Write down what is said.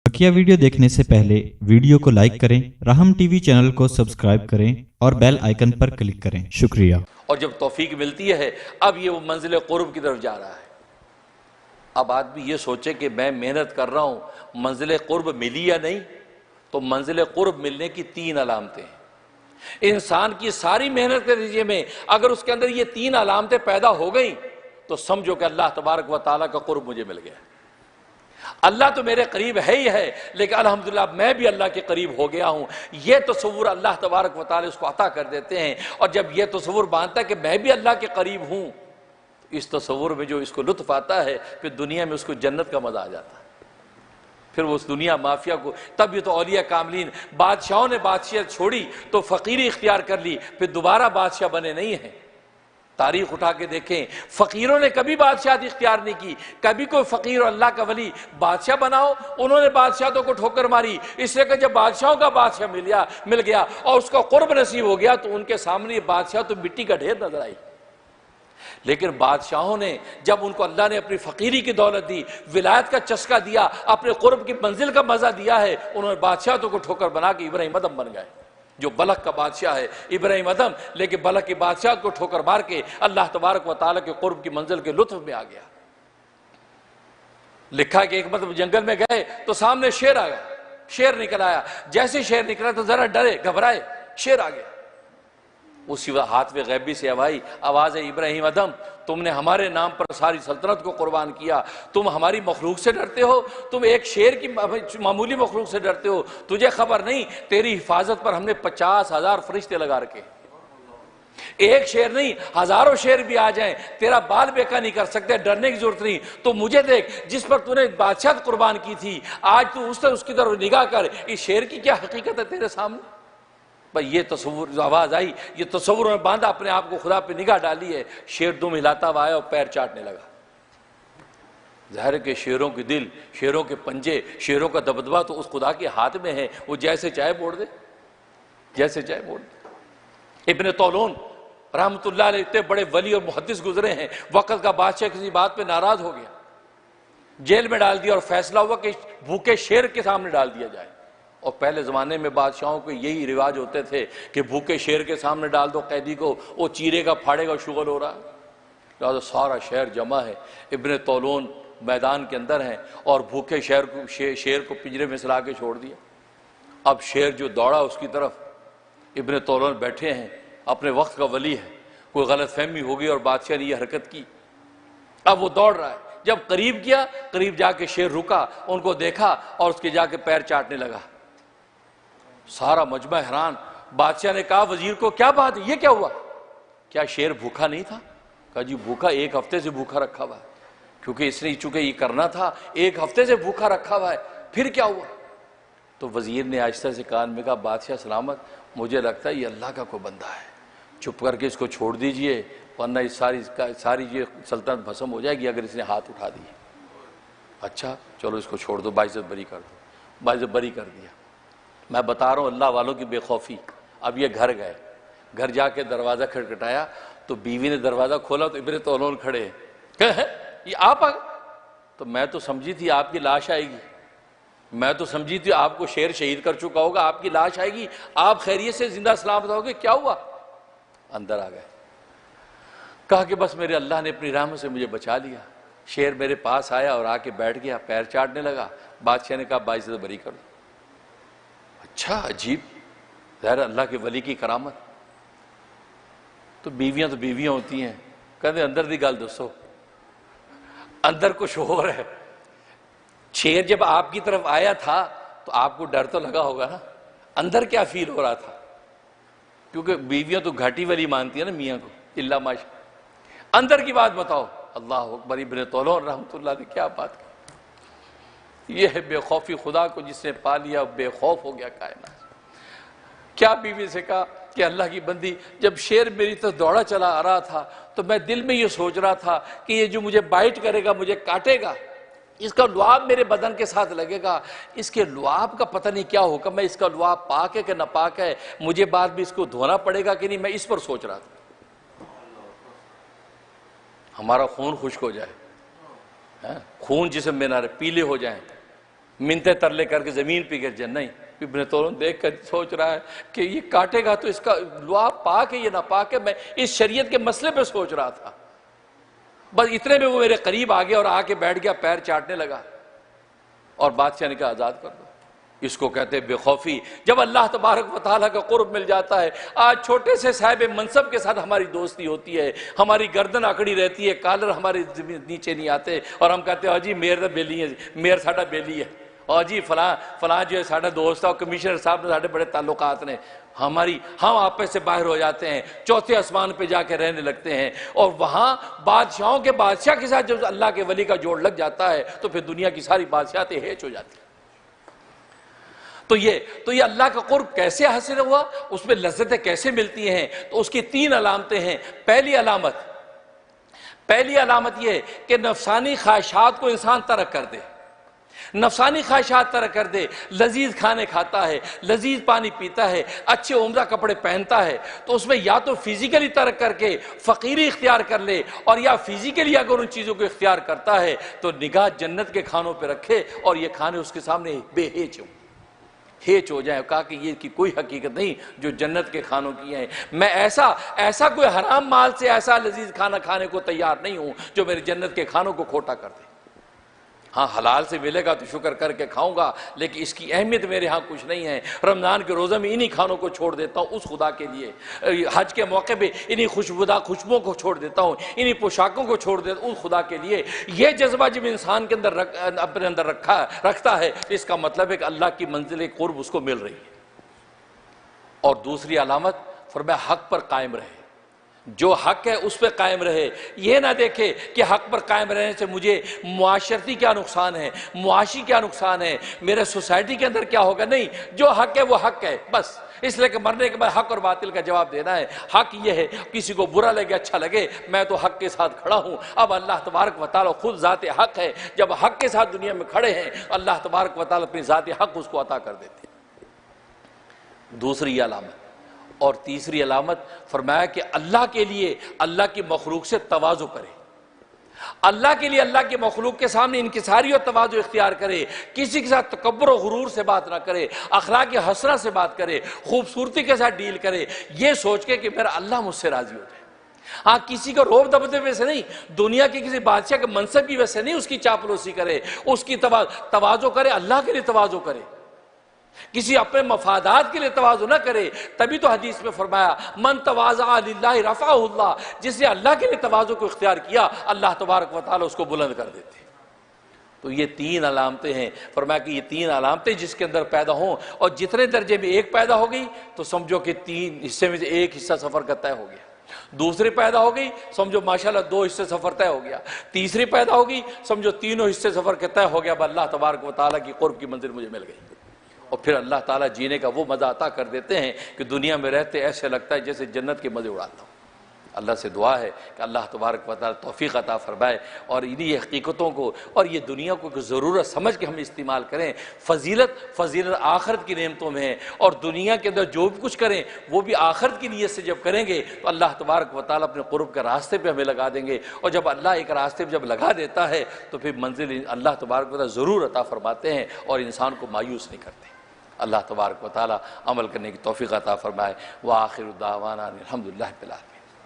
बकिया video देखने से पहले वीडियो को लाइक करें, राहम टीवी चैनल को सब्सक्राइब करें और बेल आइकन पर क्लिक करें। शुक्रिया। और जब तौफीक मिलती है, अब ये वो मंजिल कुर्ब की तरफ जा रहा है। अब आदमी ये सोचे कि मैं मेहनत कर रहा हूं, मंजिल कुर्ब मिली या नहीं। तो मंजिल कुर्ब मिलने की तीन अलामतें हैं। इंसान की सारी मेहनत के नतीजे में अगर उसके अंदर ये तीन अलामतें पैदा हो गई तो समझो कि अल्लाह तबारक व तआला का कुर्ब मुझे मिल गया। अल्लाह तो मेरे करीब है ही है, लेकिन अल्हम्दुलिल्लाह मैं भी अल्लाह के करीब हो गया हूं। यह तसव्वुर अल्लाह तबारक व तआला उसको अता कर देते हैं। और जब यह तसव्वुर बांधता है कि मैं भी अल्लाह के करीब हूं, इस तसव्वुर में जो इसको लुत्फ आता है, फिर दुनिया में उसको जन्नत का मजा आ जाता है। फिर वो उस दुनिया माफिया को, तब ये तो औलिया कामलीन बादशाहों ने बादशाहत छोड़ी तो फकीरी इख्तियार कर ली, फिर दोबारा बादशाह बने नहीं हैं। तारीख उठा के देखें, फकीरों ने कभी बादशाहत इख्तियार नहीं की। कभी कोई फकीर और अल्लाह का वली बादशाह बनाओ, उन्होंने बादशाहों को ठोकर मारी। इसलिए कि जब बादशाहों का बादशाह मिल गया और उसका कुर्ब नसीब हो गया, तो उनके सामने बादशाह तो मिट्टी का ढेर नजर आई। लेकिन बादशाहों ने जब उनको अल्लाह ने अपनी फकीरी की दौलत दी, विलायत का चस्का दिया, अपने कुर्ब की मंजिल का मजा दिया है, उन्होंने बादशाहों को ठोकर बना के इब्राहिम अदम बन गए। जो बलक का बादशाह है इब्राहिम अदम, लेकिन बलक की बादशाह को ठोकर मार के अल्लाह तबारक व तआला के कुर्ब की मंजिल के लुत्फ में आ गया। लिखा कि एक मतलब जंगल में गए तो सामने शेर आ गया। शेर निकल आया, जैसे शेर निकला तो जरा डरे घबराए, शेर आ गया। उसी हाथ में गैबी से आवाज है, इब्राहिम अदम तुमने हमारे नाम पर सारी सल्तनत को कुर्बान किया, तुम हमारी मखलूक से डरते हो, तुम एक शेर की मामूली मखलूक से डरते हो। तुझे खबर नहीं, तेरी हिफाजत पर हमने 50,000 फरिश्ते लगा रखे। एक शेर नहीं, हजारों शेर भी आ जाएं, तेरा बाल बेका नहीं कर सकते, डरने की जरूरत नहीं। तो मुझे देख, जिस पर तूने बादशाह कुर्बान की थी, आज तू उसकी तरफ निगाह कर, इस शेर की क्या हकीकत है तेरे सामने। भाई ये तस्वुर आवाज आई, ये तस्वुर में बांधा अपने आप को, खुदा पे निगाह डाली है। शेर दुम हिलाता हुआ आया और पैर चाटने लगा। ज़ाहिर के शेरों के दिल, शेरों के पंजे, शेरों का दबदबा तो उस खुदा के हाथ में है, वो जैसे चाहे मोड़ दे, जैसे चाहे मोड़ दे। इब्ने तौलून रहमतुल्लाह अलैह इतने बड़े वली और मुहद्दिस गुजरे हैं। वक्त का बादशाह किसी बात पे नाराज हो गया, जेल में डाल दिया और फैसला हुआ कि भूखे शेर के सामने डाल दिया जाए। और पहले ज़माने में बादशाहों के यही रिवाज होते थे कि भूखे शेर के सामने डाल दो कैदी को, वो चीरेगा फाड़ेगा, शुगल हो रहा है। तो सारा शहर जमा है, इब्ने तौलून मैदान के अंदर हैं और भूखे शेर को पिंजरे में सला के छोड़ दिया। अब शेर जो दौड़ा उसकी तरफ, इब्ने तौलून बैठे हैं, अपने वक्त का वली है, कोई गलत फहमी हो गई और बादशाह ने यह हरकत की। अब वो दौड़ रहा है, जब करीब किया, करीब जाके शेर रुका, उनको देखा और उसके जाके पैर चाटने लगा। सारा मजमा हैरान। बादशाह ने कहा वजीर को, क्या बात है, ये क्या हुआ, क्या शेर भूखा नहीं था? कहा जी भूखा, एक हफ्ते से भूखा रखा हुआ है, क्योंकि इसने चूंकि ये करना था, एक हफ्ते से भूखा रखा हुआ है, फिर क्या हुआ? तो वजीर ने आहिस्ता से कान में कहा, बादशाह सलामत, मुझे लगता है ये अल्लाह का कोई बंदा है, चुप करके इसको छोड़ दीजिए, वरना इस सारी ये सल्तनत भस्म हो जाएगी अगर इसने हाथ उठा दिए। अच्छा चलो इसको छोड़ दो, बाइज्जत बरी कर दो। बाइज्जत बरी कर दिया। मैं बता रहा हूँ अल्लाह वालों की बेखौफी। अब ये घर गए, घर जाके दरवाज़ा खटखटाया तो बीवी ने दरवाज़ा खोला तो इब्ने तौलून खड़े हैं। ये आप आ गए? तो मैं तो समझी थी आपकी लाश आएगी, मैं तो समझी थी आपको शेर शहीद कर चुका होगा, आपकी लाश आएगी, आप खैरियत से जिंदा सलामत होगे, क्या हुआ? अंदर आ गए, कहा कि बस मेरे अल्लाह ने अपनी रहमत से मुझे बचा लिया। शेर मेरे पास आया और आके बैठ गया, पैर चाटने लगा। बादशाह ने कहा बाइज्जत बरी कर दो। अच्छा अजीब, ज़ाहिर अल्लाह के वली की करामत। तो बीवियां होती हैं, कहते अंदर दी गल दसो। अंदर कुछ और है। शेर जब आपकी तरफ आया था तो आपको डर तो लगा होगा ना, अंदर क्या फील हो रहा था? क्योंकि बीवियां तो घाटी वाली मानती है ना मियाँ को, इल्ला माशा। अंदर की बात बताओ। अल्लाह अकबर। इब्ने तौलून रहमतुल्लाह ने क्या बात की, यह है बेखौफी, खुदा को जिसने पा लिया बेखौफ हो गया कायनात। क्या बीवी से कहा कि अल्लाह की बंदी, जब शेर मेरी तरफ दौड़ा चला आ रहा था तो मैं दिल में ये सोच रहा था कि ये जो मुझे बाइट करेगा, मुझे काटेगा, इसका लुआब मेरे बदन के साथ लगेगा, इसके लुआब का पता नहीं क्या होगा, मैं इसका लुआब पाक है कि नापाक है, मुझे बाद में इसको धोना पड़ेगा कि नहीं, मैं इस पर सोच रहा था। हमारा खून खुश्क हो जाए, खून जिसम में ना रहे, पीले हो जाए, मिनते तरले करके ज़मीन पे गिर जाए, नहीं। इब्न तौलन देख कर सोच रहा है कि ये काटेगा तो इसका लुआब पाक है ये ना पाक है। मैं इस शरीयत के मसले पे सोच रहा था, बस इतने में वो मेरे करीब आ गया और आके बैठ गया, पैर चाटने लगा और बादशाह ने कहा आज़ाद कर दो। इसको कहते हैं बेखौफी। जब अल्लाह तबारक व तआला का कुर्ब मिल जाता है, आज छोटे से साहिब मनसब के साथ हमारी दोस्ती होती है, हमारी गर्दन आकड़ी रहती है, कॉलर हमारे नीचे नहीं आते और हम कहते हैं जी मेयर बेली है, मेयर साडा बेली है, और जी फलां जो है साडा दोस्त है और कमिश्नर साहब ने साडे बड़े ताल्लुकात ने, हम आपस से बाहर हो जाते हैं, चौथे आसमान पे जाके रहने लगते हैं। और वहां बादशाहों के बादशाह के साथ जब अल्लाह के वली का जोड़ लग जाता है तो फिर दुनिया की सारी बादशाहतें हेच हो जाती है। तो ये अल्लाह का कुर्ब कैसे हासिल हुआ, उसमें लज्जतें कैसे मिलती हैं, तो उसकी 3 अलामतें हैं। पहली अलामत ये कि नफसानी ख्वाहिशात को इंसान तरक कर दे, नफसानी ख्वाहिशात तरक कर दे। लजीज खाने खाता है, लजीज पानी पीता है, अच्छे उम्दा कपड़े पहनता है, तो उसमें या तो फिजिकली तरक करके फ़कीरी इख्तियार कर ले, और या फिजिकली अगर उन चीज़ों को इख्तियार करता है तो निगाह जन्नत के खानों पर रखे और ये खाने उसके सामने बेहेच हो जाए। कहा कि ये की कोई हकीकत नहीं जो जन्नत के खानों की है। मैं ऐसा कोई हराम माल से ऐसा लजीज खाना खाने को तैयार नहीं हूं जो मेरे जन्नत के खानों को खोटा कर दे। हाँ, हलाल से मिलेगा तो शुक्र करके खाऊंगा, लेकिन इसकी अहमियत मेरे यहाँ कुछ नहीं है। रमज़ान के रोज़े में इन्हीं खानों को छोड़ देता हूँ उस खुदा के लिए, हज के मौके पे इन्हीं खुशबुओं को छोड़ देता हूँ, इन्हीं पोशाकों को छोड़ देता हूँ उस खुदा के लिए। ये जज्बा जब इंसान के अंदर अपने अंदर रखता है, इसका मतलब है कि अल्लाह की मंजिल कुर्ब उसको मिल रही है। और दूसरी अलामत फरमाया हक पर कायम रहे, जो हक है उस पर कायम रहे। यह ना देखे कि हक पर कायम रहने से मुझे मुआशरती क्या नुकसान है, मुआशी क्या नुकसान है, मेरे सोसाइटी के अंदर क्या होगा। नहीं, जो हक है वो हक है बस। इसलिए कि मरने के बाद हक और बातिल का जवाब देना है। हक यह है, किसी को बुरा लगे अच्छा लगे, मैं तो हक के साथ खड़ा हूं। अब अल्लाह तबारक व तआला खुद ज़ाते हक है, जब हक के साथ दुनिया में खड़े हैं अल्लाह तबारक व तआला अपनी ज़ाते हक उसको अता कर देते हैं। दूसरी अलामत। और तीसरी अलामत फरमाया कि अल्लाह के लिए अल्लाह की मखलूक से तवाज़ु करे, अल्लाह के लिए अल्लाह के मखलूक के सामने इनकिसारी और तवाज़ु इख्तियार करे, किसी के साथ तकब्बुर और गुरूर से बात ना करे, अखलाक हसना से बात करे, खूबसूरती के साथ डील करे, ये सोच के कि मेरा अल्लाह मुझसे राजी हो जाए। हाँ, किसी को रोब दबदबे से नहीं, दुनिया के किसी बादशाह के मनसब की वजह से नहीं उसकी चापलूसी करे, उसकी तवाज़ु करे, अल्लाह के लिए तवाज़ु करे, किसी अपने मफादात के लिए तवाज़ु न करे। तभी तो हदीस में फरमाया मन तवाज़ा लिल्लाहि रफ़अहुल्लाह, जिसने अल्लाह के लिए तवाज़ु को इख्तियार किया अल्लाह तबारक व तआला उसको बुलंद कर देते। तो ये 3 अलामतें हैं। फरमाया कि ये 3 अलामतें जिसके अंदर पैदा हों, और जितने दर्जे में एक पैदा हो गई तो समझो कि 3 हिस्से में से एक हिस्सा सफ़र का तय हो गया, दूसरी पैदा हो गई समझो माशाल्लाह 2 हिस्से सफ़र तय हो गया, तीसरी पैदा होगी समझो 3 हिस्से सफ़र का तय हो गया। अल्लाह तबारक व तआला की कुर्ब की मंजिल मुझे मिल गई। और फिर अल्लाह ताला जीने का वो मज़ा अता कर देते हैं कि दुनिया में रहते ऐसे लगता है जैसे जन्नत के मज़े उड़ाता हूँ। अल्लाह से दुआ है कि अल्लाह तबारक व तआला तौफीक अता फरमाए और इन्हीं हकीकतों को और ये दुनिया को ज़रूरत समझ के हम इस्तेमाल करें। फ़जीलत आखिरत की नेमतों में है, और दुनिया के अंदर जो भी कुछ करें वो भी आखिरत की नीयत से जब करेंगे तो अल्लाह तबारक व तआला अपने कुर्ब के रास्ते पर हमें लगा देंगे। और जब अल्लाह एक रास्ते पर जब लगा देता है तो फिर मंजिल अल्लाह तबारक व तआला ज़रूर अता फरमाते हैं और इंसान को मायूस नहीं करते। अल्लाह तबारक व तआला अमल करने की तौफीक अता फरमाए। व आखिर दावाना अल्हम्दुलिल्लाह बिल आलमीन।